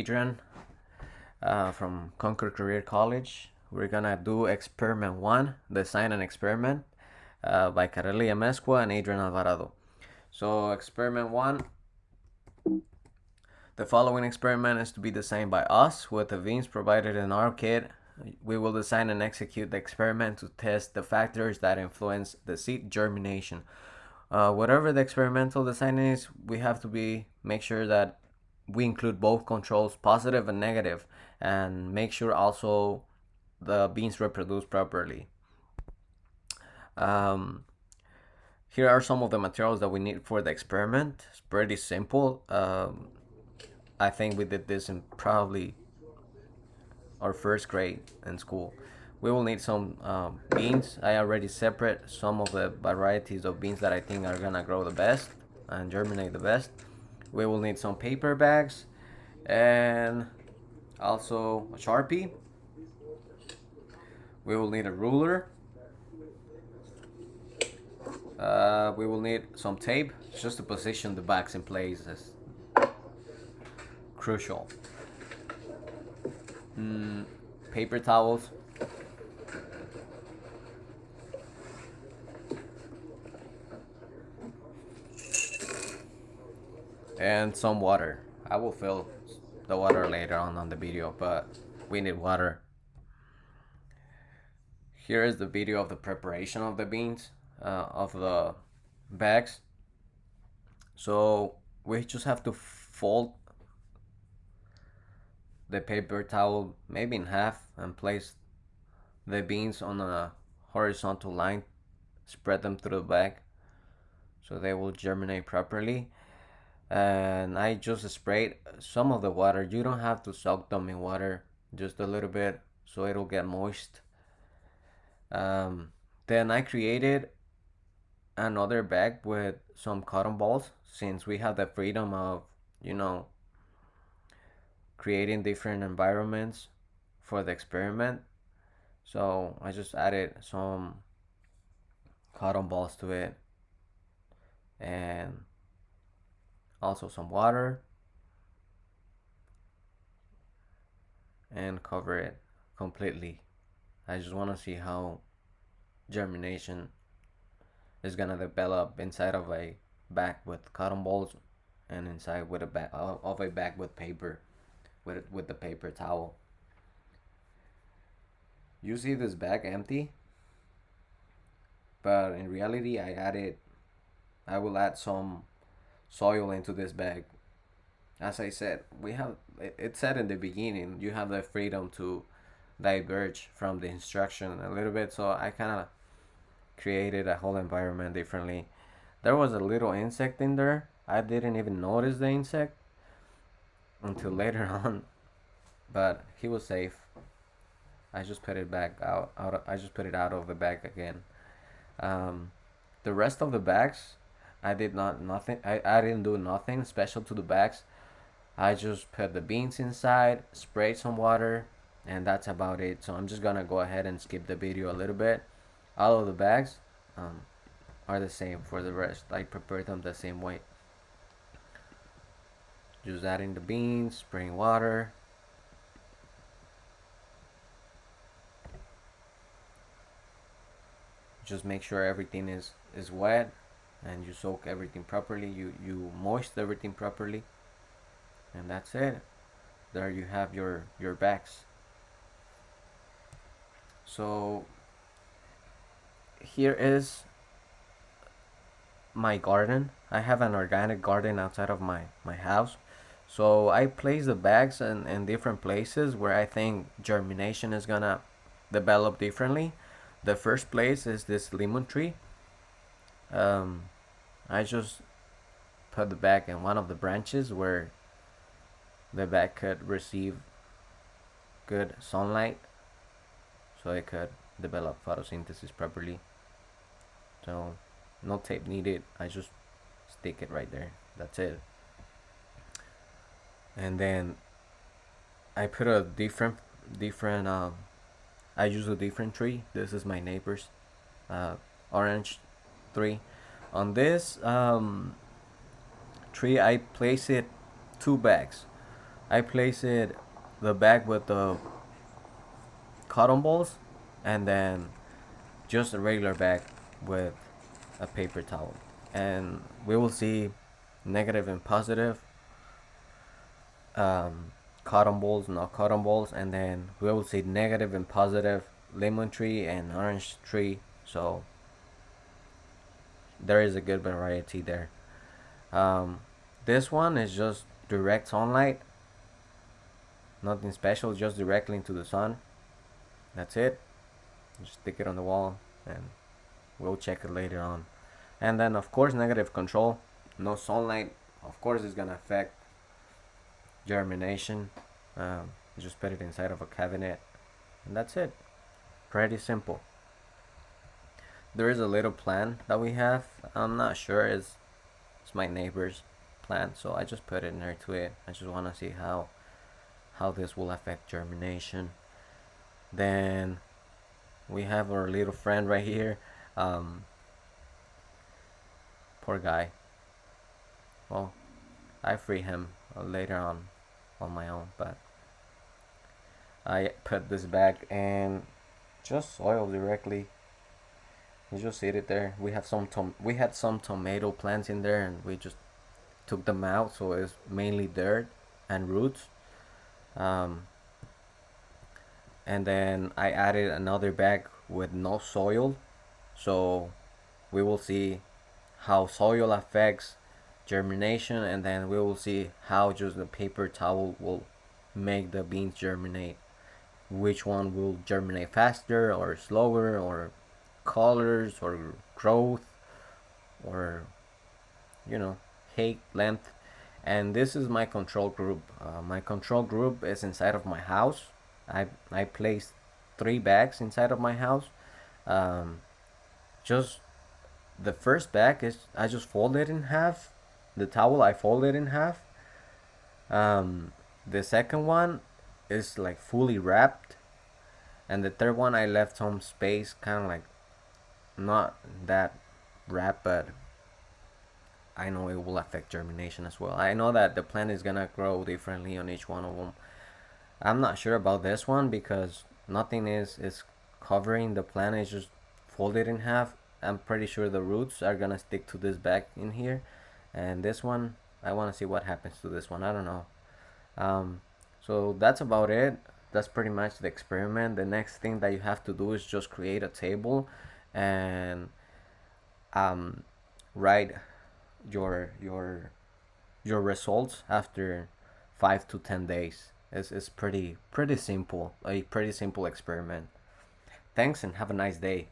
Adrian from Concord Career College. We're gonna do experiment 1, design an experiment by Carelli Amezcua and Adrian Alvarado. So experiment 1, the following experiment is to be designed by us with the means provided in our kit. We will design and execute the experiment to test the factors that influence the seed germination. Whatever the experimental design is, we have to make sure that we include both controls, positive and negative, and make sure also the beans reproduce properly. Um, Here are some of the materials that we need for the experiment. It's pretty simple. I think we did this in probably our first grade in school. We will need some beans. I already separate some of the varieties of beans that I think are gonna grow the best and germinate the best. We will need some paper bags and also a Sharpie. We will need a ruler. We will need some tape just to position the bags in place. Is crucial. Paper towels. And some water. I will fill the water later on the video, but we need water. Here is the video of the preparation of the beans, of the bags. So we just have to fold the paper towel maybe in half and place the beans on a horizontal line. Spread them through the bag so they will germinate properly. And I just sprayed some of the water. You don't have to soak them in water, just a little bit so it'll get moist. Then I created another bag with some cotton balls since we have the freedom of, you know, creating different environments for the experiment. So I just added some cotton balls to it and also some water and cover it completely. I just want to see how germination is gonna develop inside of a bag with cotton balls and inside with a bag of a bag with paper, with the paper towel. You see this bag empty, but in reality I will add some soil into this bag. As I said, it said in the beginning, you have the freedom to diverge from the instruction a little bit, so I kind of created a whole environment differently. There was a little insect in there. I didn't even notice the insect until later on, but he was safe. I just put it back I just put it out of the bag again. Um, the rest of the bags, I did not nothing. I didn't do nothing special to the bags. I just put the beans inside, sprayed some water, and that's about it. So I'm just gonna go ahead and skip the video a little bit. All of the bags are the same for the rest. I prepared them the same way. Just adding the beans, spraying water. Just make sure everything is wet and you soak everything properly. You moist everything properly. And that's it. There you have your bags. So here is my garden. I have an organic garden outside of my house. So I place the bags in different places where I think germination is gonna develop differently. The first place is this lemon tree. Um, I just put the bag in one of the branches where the bag could receive good sunlight so it could develop photosynthesis properly. So no tape needed. I just stick it right there. That's it. And then I put a different I use a different tree. This is my neighbor's orange tree. On this tree I place it 2 bags. I place it the bag with the cotton balls, and then just a regular bag with a paper towel, and we will see negative and positive um, cotton balls, not cotton balls, and then we will see negative and positive lemon tree and orange tree. So there is a good variety there. Um, this one is just direct sunlight, nothing special, just directly into the sun. That's it. Just stick it on the wall, and we'll check it later on. And then, of course, negative control. No sunlight, of course, is gonna affect germination. Just put it inside of a cabinet, and that's it. Pretty simple. There is a little plant that we have. I'm not sure. It's my neighbor's plant, so I just put it near to it. I just wanna see how this will affect germination. Then we have our little friend right here. Um, Poor guy. Well, I free him later on my own, but I put this back and just soil directly. You just eat it there. We had some tomato plants in there, and we just took them out, so it's mainly dirt and roots. Um, and then I added another bag with no soil, so we will see how soil affects germination, and then we will see how just the paper towel will make the beans germinate. Which one will germinate faster or slower, or colors or growth, or you know, height, length. And this is my control group. My control group is inside of my house. I placed 3 bags inside of my house. Um, just the first bag is I just fold it in half. The towel I fold it in half. The second one is like fully wrapped, and the third one I left some space, kind of like not that wrapped, but I know it will affect germination as well. I know that the plant is gonna grow differently on each one of them. I'm not sure about this one because nothing is covering the plant. It's just folded in half. I'm pretty sure the roots are gonna stick to this bag in here, and this one I want to see what happens to this one. I don't know. Um, so that's about it. That's pretty much the experiment. The next thing that you have to do is just create a table and um, write your results after 5 to 10 days. It's pretty simple. A pretty simple experiment. Thanks and have a nice day.